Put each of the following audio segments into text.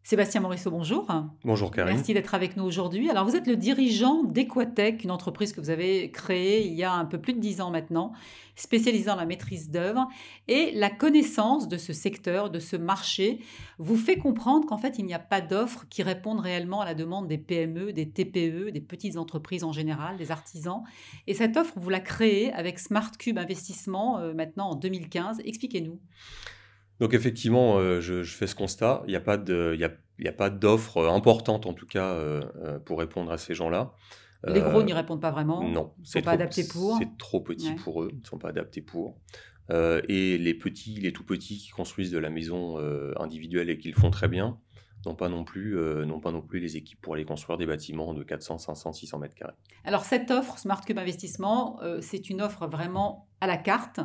Sébastien Morisseau, bonjour. Bonjour Karine. Merci d'être avec nous aujourd'hui. Alors, vous êtes le dirigeant d'Equatech, une entreprise que vous avez créée il y a un peu plus de 10 ans maintenant, spécialisée dans la maîtrise d'œuvre. Et la connaissance de ce secteur, de ce marché, vous fait comprendre qu'en fait, il n'y a pas d'offres qui répondent réellement à la demande des PME, des TPE, des petites entreprises en général, des artisans. Et cette offre, vous la créez avec Smart Cube Investissement, maintenant en 2015. Expliquez-nous. Donc effectivement, je fais ce constat. Il y a pas d'offre importante en tout cas pour répondre à ces gens-là. Les gros Euh, n'y répondent pas vraiment, non, ils ne sont pas adaptés pour. c'est trop petit Ouais. pour eux. Ils ne sont pas adaptés pour. Et les petits, les tout petits qui construisent de la maison individuelle et qui le font très bien, n'ont pas non plus les équipes pour aller construire des bâtiments de 400, 500, 600 mètres carrés. Alors cette offre Smart Cube Investissement, c'est une offre vraiment à la carte.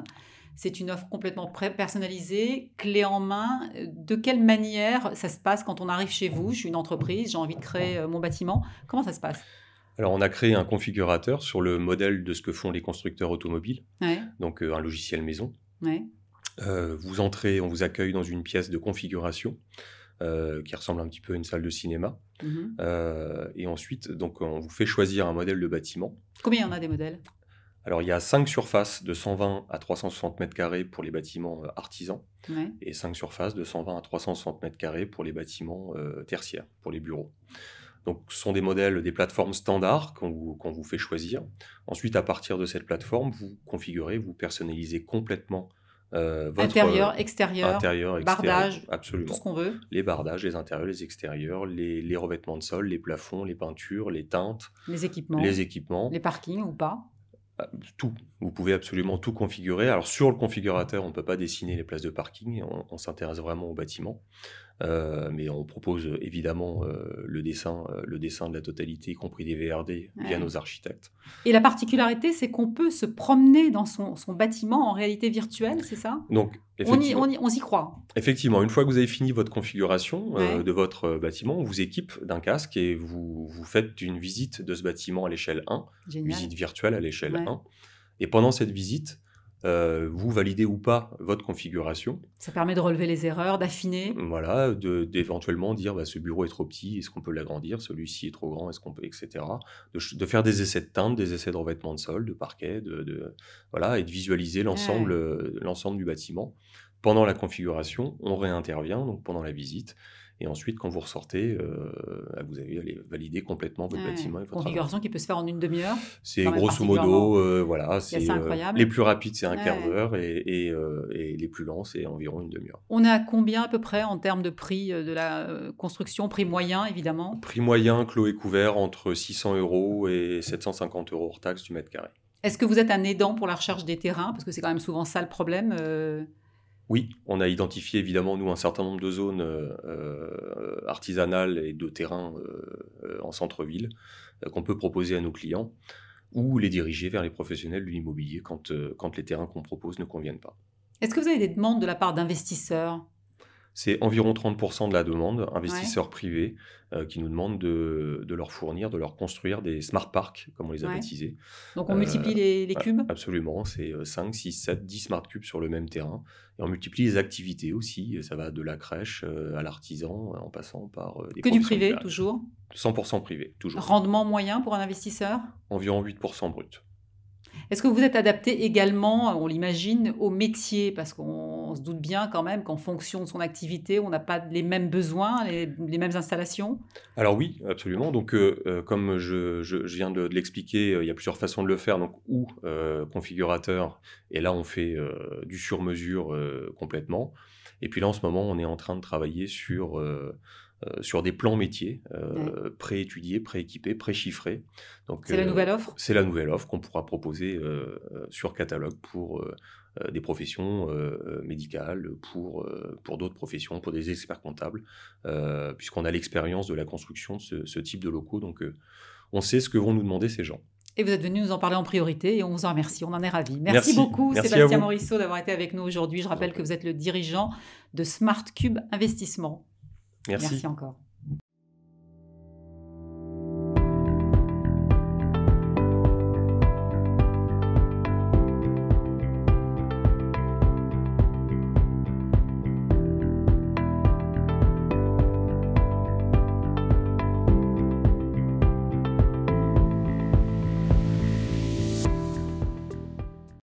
C'est une offre complètement personnalisée, clé en main. De quelle manière ça se passe quand on arrive chez vous? Je suis une entreprise, j'ai envie de créer mon bâtiment. Comment ça se passe? Alors on a créé un configurateur sur le modèle de ce que font les constructeurs automobiles, Ouais, donc un logiciel maison. ouais. Vous entrez, on vous accueille dans une pièce de configuration qui ressemble un petit peu à une salle de cinéma. Mhm. Et ensuite, donc, on vous fait choisir un modèle de bâtiment. Combien il y en a des modèles? Alors, il y a 5 surfaces de 120 à 360 mètres carrés pour les bâtiments artisans Ouais. et 5 surfaces de 120 à 360 mètres carrés pour les bâtiments tertiaires, pour les bureaux. Donc, ce sont des modèles, des plateformes standards qu'on vous fait choisir. Ensuite, à partir de cette plateforme, vous configurez, vous personnalisez complètement votre Intérieur, extérieur, intérieur, extérieur, bardage, tout ce absolument. qu'on veut. Les bardages, les intérieurs, les extérieurs, les revêtements de sol, les plafonds, les peintures, les teintes, Les les équipements, équipements, les parkings ou pas. tout. Vous pouvez absolument tout configurer. Alors sur le configurateur, on ne peut pas dessiner les places de parking, on s'intéresse vraiment au bâtiment. Mais on propose évidemment le dessin de la totalité, y compris des VRD, via Ouais. nos architectes. Et la particularité, c'est qu'on peut se promener dans son bâtiment en réalité virtuelle, c'est ça? Donc, On s'y croit. effectivement, une fois que vous avez fini votre configuration Ouais, de votre bâtiment, on vous équipe d'un casque et vous faites une visite de ce bâtiment à l'échelle 1, génial. visite virtuelle à l'échelle Ouais. 1. Et pendant cette visite, vous validez ou pas votre configuration. Ça permet de relever les erreurs, d'affiner. Voilà, d'éventuellement dire bah, ce bureau est trop petit, est-ce qu'on peut l'agrandir, celui-ci est trop grand, est-ce qu'on peut, etc. De faire des essais de teinte, des essais de revêtement de sol, de parquet, voilà, et de visualiser Ouais. l'ensemble du bâtiment. Pendant la configuration, on réintervient, donc pendant la visite, et ensuite quand vous ressortez, vous avez validé complètement votre Ouais. bâtiment et votre adresse. Configuration qui peut se faire en une demi-heure, C'est quand même grosso particulièrement. modo, voilà, C'est assez les incroyable. plus rapides, c'est un quart Ouais. d'heure et les plus lents, c'est environ une demi-heure. On est à combien à peu près en termes de prix de la construction, prix moyen évidemment? Prix moyen, clos et couvert, entre 600 € et 750 € hors taxe du mètre carré. Est-ce que vous êtes un aidant pour la recherche des terrains? Parce que c'est quand même souvent ça le problème. Oui, on a identifié évidemment, nous, un certain nombre de zones artisanales et de terrains en centre-ville qu'on peut proposer à nos clients ou les diriger vers les professionnels de l'immobilier quand les terrains qu'on propose ne conviennent pas. Est-ce que vous avez des demandes de la part d'investisseurs? C'est environ 30% de la demande, Ouais, investisseurs privés, qui nous demandent de leur fournir, de leur construire des smart parks, comme on les a ouais. baptisés. Donc on Euh, multiplie les cubes? Absolument, c'est 5, 6, 7, 10 smart cubes sur le même terrain. Et on multiplie les activités aussi, et ça va de la crèche à l'artisan, en passant par des Que du professions privé, libérales. toujours? 100% privé, toujours. Rendement moyen pour un investisseur? Environ 8% brut. Est-ce que vous êtes adapté également, on l'imagine, au métier? Parce qu'on se doute bien quand même qu'en fonction de son activité, on n'a pas les mêmes besoins, les mêmes installations? Alors oui, absolument. Donc, comme je viens de l'expliquer, il y a plusieurs façons de le faire. Donc, ou configurateur, et là, on fait du sur-mesure complètement. Et puis là, en ce moment, on est en train de travailler sur des plans métiers Ouais. préétudiés, prééquipés, préchiffrés. Donc, C'est la nouvelle offre? c'est la nouvelle offre qu'on pourra proposer sur catalogue pour des professions médicales, pour d'autres professions, pour des experts comptables, puisqu'on a l'expérience de la construction de ce type de locaux. Donc, on sait ce que vont nous demander ces gens. Et vous êtes venu nous en parler en priorité et on vous en remercie, on en est ravis. Merci Merci, beaucoup merci à Sébastien vous. Morisseau d'avoir été avec nous aujourd'hui. Je Je vous en rappelle que prie. vous êtes le dirigeant de Smart Cube Investissement. Merci. Merci encore.